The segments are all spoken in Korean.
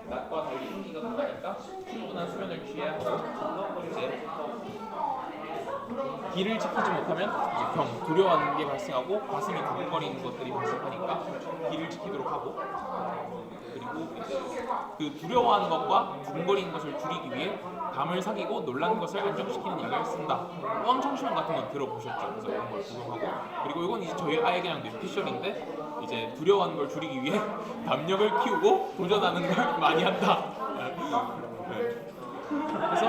낮과 달리 생기가 강하니까 충분한 수면을 취해야 하고 이제 기를 지키지 못하면 이제 병, 두려워하는 게 발생하고 가슴이 두근거리는 것들이 발생하니까 기를 지키도록 하고 그리고 이제 그 두려워하는 것과 두근거리는 것을 줄이기 위해 감을 사귀고 놀라는 것을 안정시키는 약을 쓴다. 뻥청심환 같은 건 들어보셨죠? 그래서 이런 걸 복용하고 그리고 이건 이제 저희 아예 그냥 뇌피셜인데 이제 두려워하는 걸 줄이기 위해 담력을 키우고 도전하는 걸 많이 한다. 그래서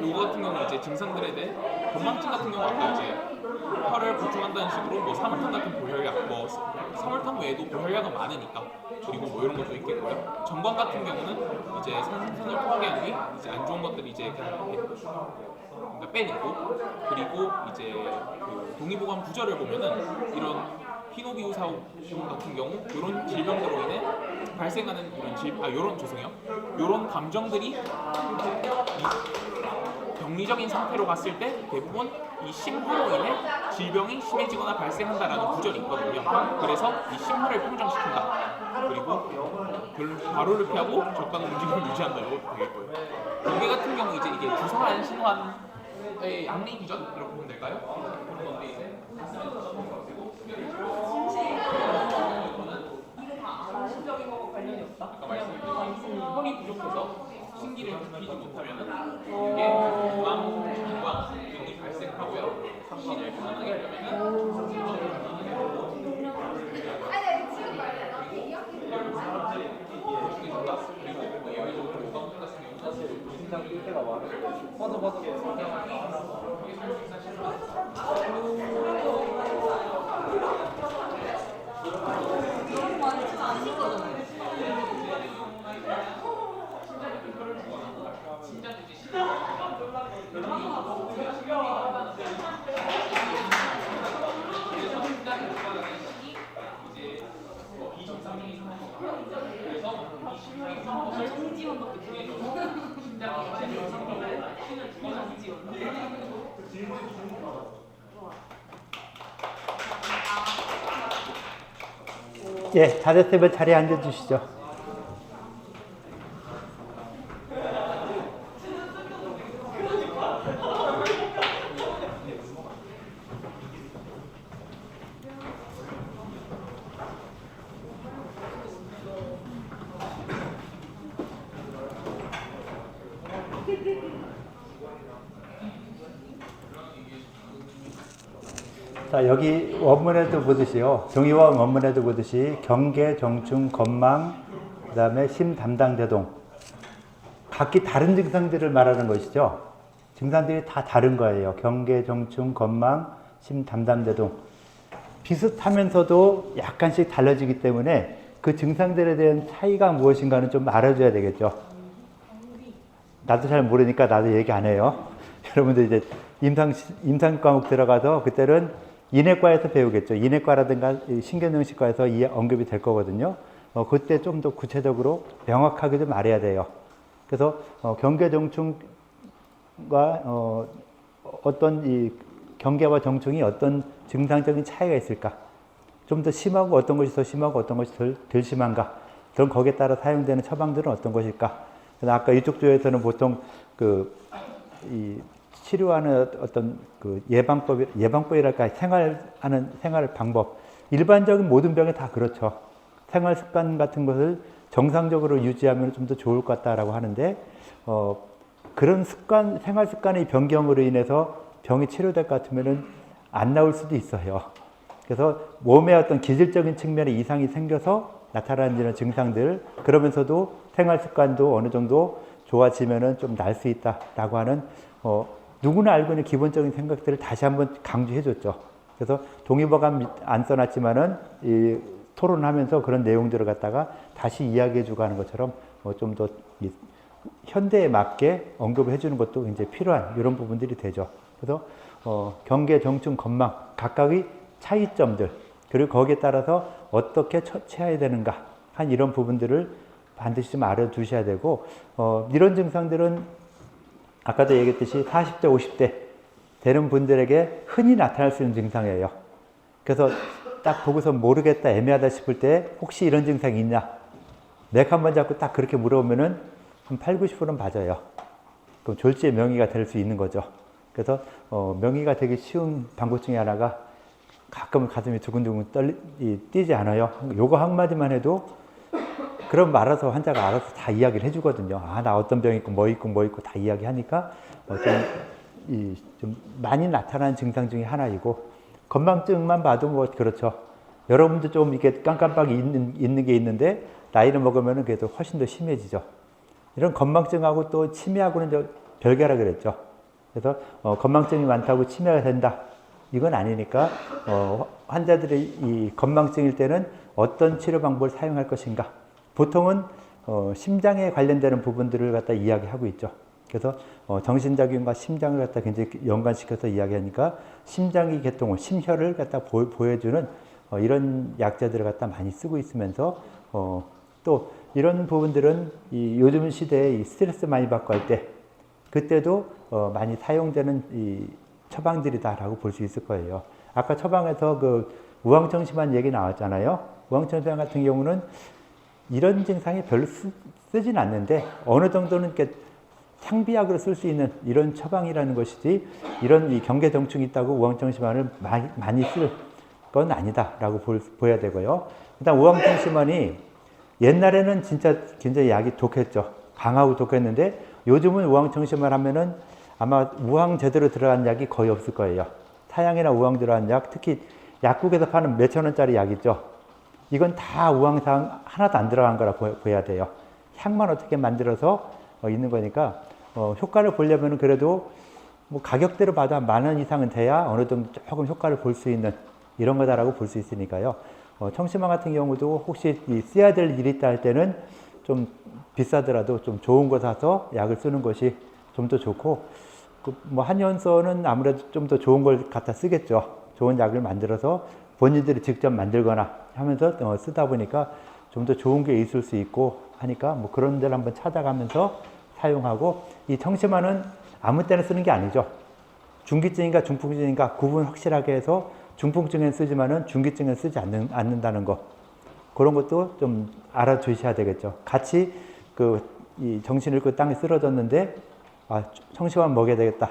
요거 같은 경우는 이제 증상들에 대해 건망증 같은 경우 아까 이제 혈을 보충한다는 식으로 뭐 사물탄 같은 보혈약, 뭐 사물탄 외에도 보혈약은 많으니까 그리고 뭐 이런 것도 있겠고요. 전광 같은 경우는 이제 산을 토하게 하는 이제 안 좋은 것들이 이제 그러니까 빼내고 그리고 이제 그 동의보감 부절을 보면은 이런 피노비우사우 같은 경우 이런 질병으로 인해 발생하는 이런 감정들이 병리적인 상태로 갔을 때 대부분 이 심화로 인해 질병이 심해지거나 발생한다라는 구절이 있거든요. 그래서 이 심화를 평정시킨다. 그리고 과로를 피하고 적당한 움직임을 유지한다. 이것도 되겠고요. 경계 같은 경우 이게 주사한 신호한의 양리 기전 이렇게 보면 될까요? 그런 건데 이제 정신적인 거와 관련이 없다. 아까 말씀드린 혈이 부족해서 신기를 지키지 못하면은 이게 중암과 병이 발생하고요. 신을 편안하게 하려면은 예, 다 됐으면 자리에 앉아주시죠. 자, 여기 원문에도 보듯이요. 정의원 원문에도 보듯이 경계, 정충, 건망, 그 다음에 심, 담당, 대동. 각기 다른 증상들을 말하는 것이죠. 증상들이 다 다른 거예요. 경계, 정충, 건망, 심, 담당, 대동. 비슷하면서도 약간씩 달라지기 때문에 그 증상들에 대한 차이가 무엇인가는 좀 알아줘야 되겠죠. 나도 잘 모르니까 나도 얘기 안 해요. 여러분들 이제 임상 과목 들어가서 그때는 인외과에서 배우겠죠. 인외과라든가 신경정신과에서 이 언급이 될 거거든요. 그때 좀 더 구체적으로 명확하게 좀 알아야 돼요. 그래서 경계정충과 어떤 이 경계와 정충이 어떤 증상적인 차이가 있을까? 좀 더 심하고 어떤 것이 더 심하고 어떤 것이 덜 심한가? 그럼 거기에 따라 사용되는 처방들은 어떤 것일까? 그래서 아까 이쪽 조에서는 보통 이 치료하는 어떤 그 예방법이랄까 생활 방법. 일반적인 모든 병에 다 그렇죠. 생활 습관 같은 것을 정상적으로 유지하면 좀 더 좋을 것 같다라고 하는데, 그런 생활 습관의 변경으로 인해서 병이 치료될 것 같으면은 안 나올 수도 있어요. 그래서 몸에 어떤 기질적인 측면에 이상이 생겨서 나타나는 증상들, 그러면서도 생활 습관도 어느 정도 좋아지면은 좀 날 수 있다라고 하는, 누구나 알고 있는 기본적인 생각들을 다시 한번 강조해 줬죠. 그래서 동의보감 안 써놨지만은 이 토론하면서 그런 내용들을 갖다가 다시 이야기해 주고 하는 것처럼 좀 더 현대에 맞게 언급을 해주는 것도 이제 필요한 이런 부분들이 되죠. 그래서 경계, 정충, 건망 각각의 차이점들 그리고 거기에 따라서 어떻게 처치해야 되는가 한 이런 부분들을 반드시 좀 알아두셔야 되고 이런 증상들은 아까도 얘기했듯이 40대 50대 되는 분들에게 흔히 나타날 수 있는 증상이에요. 그래서 딱 보고서 모르겠다 애매하다 싶을 때 혹시 이런 증상이 있냐 맥 한번 잡고 딱 그렇게 물어보면은 한 8, 90%는 맞아요. 그럼 졸지의 명의가 될 수 있는 거죠. 그래서 명의가 되기 쉬운 방법 중에 하나가 가끔 가슴이 두근두근 뛰지 않아요. 요거 한마디만 해도 그럼 알아서 환자가 알아서 다 이야기를 해주거든요. 아, 나 어떤 병 있고 뭐 있고 뭐 있고 다 이야기하니까 좀 많이 나타나는 증상 중에 하나이고 건망증만 봐도 뭐 그렇죠. 여러분도 좀 이렇게 깜깜하게 있는 게 있는데 나이를 먹으면 그래도 훨씬 더 심해지죠. 이런 건망증하고 또 치매하고는 별개라 그랬죠. 그래서 건망증이 많다고 치매가 된다. 이건 아니니까 환자들이 이 건망증일 때는 어떤 치료 방법을 사용할 것인가. 보통은 심장에 관련되는 부분들을 갖다 이야기하고 있죠. 그래서 정신작용과 심장을 갖다 굉장히 연관시켜서 이야기하니까 심장의 계통을 심혈을 갖다 보여주는 이런 약제들을 갖다 많이 쓰고 있으면서 또 이런 부분들은 이 요즘 시대에 이 스트레스 많이 받고 할 때 그때도 많이 사용되는 이 처방들이다라고 볼 수 있을 거예요. 아까 처방에서 그 우황청심환 얘기 나왔잖아요. 우황청심환 같은 경우는 이런 증상이 별로 쓰진 않는데 어느 정도는 이렇게 상비약으로 쓸 수 있는 이런 처방이라는 것이지 이런 이 경계정충이 있다고 우황청심환을 많이 쓸 건 아니다라고 보여야 되고요. 일단 우황청심환이 옛날에는 진짜 굉장히 약이 독했죠. 강하고 독했는데 요즘은 우황청심환 하면은 아마 우황 제대로 들어간 약이 거의 없을 거예요. 사양이나 우황 들어간 약, 특히 약국에서 파는 몇천 원짜리 약 있죠. 이건 다 우황상 하나도 안 들어간 거라 보여야 돼요. 향만 어떻게 만들어서 있는 거니까 효과를 보려면 그래도 뭐 가격대로 봐도 한 10,000원 이상은 돼야 어느 정도 조금 효과를 볼 수 있는 이런 거다라고 볼 수 있으니까요. 청심환 같은 경우도 혹시 써야 될 일이 있다 할 때는 좀 비싸더라도 좀 좋은 거 사서 약을 쓰는 것이 좀 더 좋고 뭐 한의원서는 아무래도 좀 더 좋은 걸 갖다 쓰겠죠. 좋은 약을 만들어서 본인들이 직접 만들거나 하면서 쓰다 보니까 좀 더 좋은 게 있을 수 있고 하니까 뭐 그런 데를 한번 찾아가면서 사용하고 이 청심환은 아무 때나 쓰는 게 아니죠. 중기증인가 중풍증인가 구분 확실하게 해서 중풍증엔 쓰지만은 중기증엔 쓰지 않는다는 거 그런 것도 좀 알아두셔야 되겠죠. 같이 이 정신 잃고 땅에 쓰러졌는데 아, 청심환 먹여야 되겠다.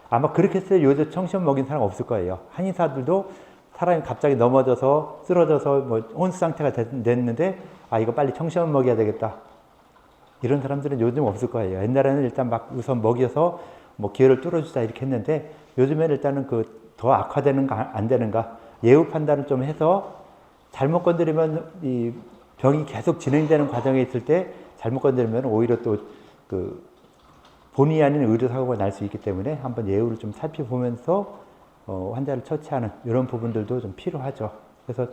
아마 그렇게 해서 요즘 청심환 먹인 사람 없을 거예요. 한의사들도 사람이 갑자기 넘어져서 쓰러져서 뭐 혼수 상태가 됐는데 아 이거 빨리 청심환 먹여야 되겠다. 이런 사람들은 요즘 없을 거예요. 옛날에는 일단 막 우선 먹여서 뭐 기회를 뚫어주자 이렇게 했는데 요즘에는 일단은 더 악화되는가 안 되는가 예후 판단을 좀 해서 잘못 건드리면 이 병이 계속 진행되는 과정에 있을 때 잘못 건드리면 오히려 또 본의 아닌 의료사고가 날 수 있기 때문에 한번 예후를 좀 살펴보면서 환자를 처치하는 이런 부분들도 좀 필요하죠. 그래서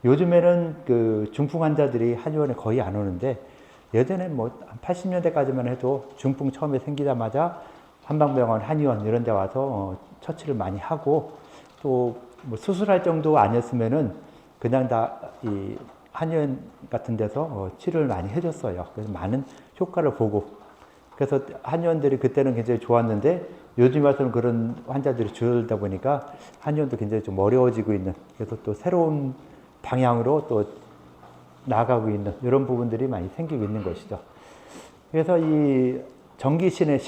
요즘에는 중풍 환자들이 한의원에 거의 안 오는데 예전에 뭐 80년대까지만 해도 중풍 처음에 생기자마자 한방병원, 한의원 이런 데 와서 처치를 많이 하고 또 뭐 수술할 정도 아니었으면은 그냥 다 이 한의원 같은 데서 치료를 많이 해줬어요. 그래서 많은 효과를 보고 그래서 한의원들이 그때는 굉장히 좋았는데 요즘 와서는 그런 환자들이 줄어들다 보니까 한의원도 굉장히 좀 어려워지고 있는 그래서 또 새로운 방향으로 또 나아가고 있는 이런 부분들이 많이 생기고 있는 것이죠. 그래서 이 정기신의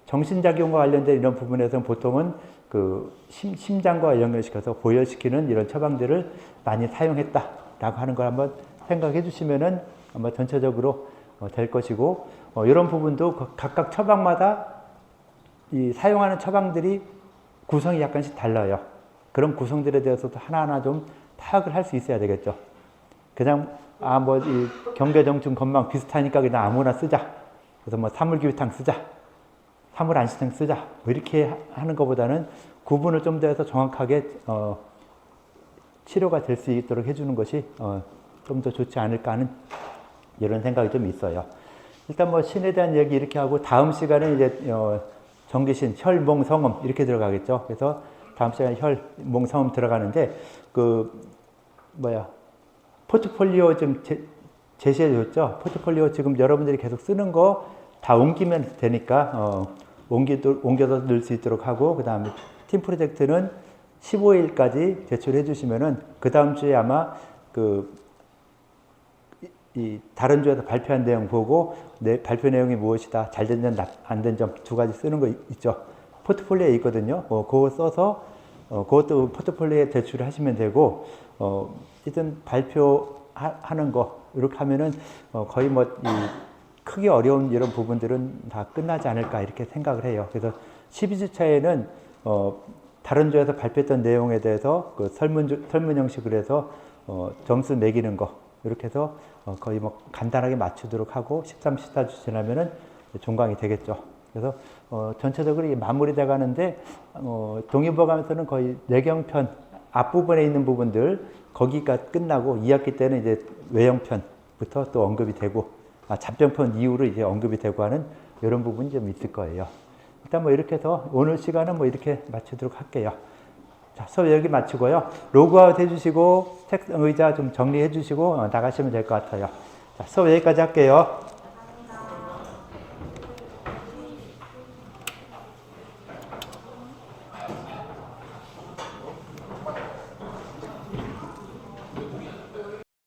정신작용과 관련된 이런 부분에서는 보통은 심장과 연결시켜서 보혈시키는 이런 처방들을 많이 사용했다라고 하는 걸 한번 생각해 주시면은 아마 전체적으로 될 것이고, 이런 부분도 각각 처방마다 이 사용하는 처방들이 구성이 약간씩 달라요. 그런 구성들에 대해서도 하나하나 좀 파악을 할 수 있어야 되겠죠. 그냥 이 경계정충 건망 비슷하니까 그냥 아무나 쓰자. 그래서 뭐 사물기湯 쓰자. 사물안시탕 쓰자. 뭐 이렇게 하는 것보다는 구분을 좀 더 해서 정확하게 치료가 될 수 있도록 해주는 것이 좀 더 좋지 않을까 하는 이런 생각이 좀 있어요. 일단 뭐 신에 대한 얘기 이렇게 하고 다음 시간에 이제 정기신, 혈, 몽, 성음 이렇게 들어가겠죠. 그래서 다음 시간에 몽상음 들어가는데 포트폴리오 좀 제시해 줬죠. 포트폴리오 지금 여러분들이 계속 쓰는 거 다 옮기면 되니까 옮겨서 넣을 수 있도록 하고, 그 다음에 팀 프로젝트는 15일까지 제출해 주시면은 그 다음 주에 아마 이 다른 주에서 발표한 내용 보고 발표 내용이 무엇이다, 잘 된 점, 안 된 점 두 가지 쓰는 거 있죠. 포트폴리오에 있거든요. 그거 써서 그것도 포트폴리오에 제출을 하시면 되고, 어쨌든 발표하는 거 이렇게 하면은 거의 크기 어려운 이런 부분들은 다 끝나지 않을까 이렇게 생각을 해요. 그래서 12주차에는 다른 주에서 발표했던 내용에 대해서 설문 형식으로 해서 점수 매기는 거 이렇게 해서 거의 간단하게 맞추도록 하고 13, 14주 지나면은 종강이 되겠죠. 그래서 전체적으로 마무리돼 가는데 동의보감에서는 거의 내경편 앞부분에 있는 부분들 거기가 끝나고 2학기 때는 이제 외형편부터 또 언급이 되고 잡정편 이후로 이제 언급이 되고 하는 이런 부분이 좀 있을 거예요. 일단 이렇게 해서 오늘 시간은 이렇게 마치도록 할게요. 자, 수업 여기 마치고요. 로그아웃 해주시고 의자 좀 정리해 주시고 나가시면 될 것 같아요. 자, 수업 여기까지 할게요.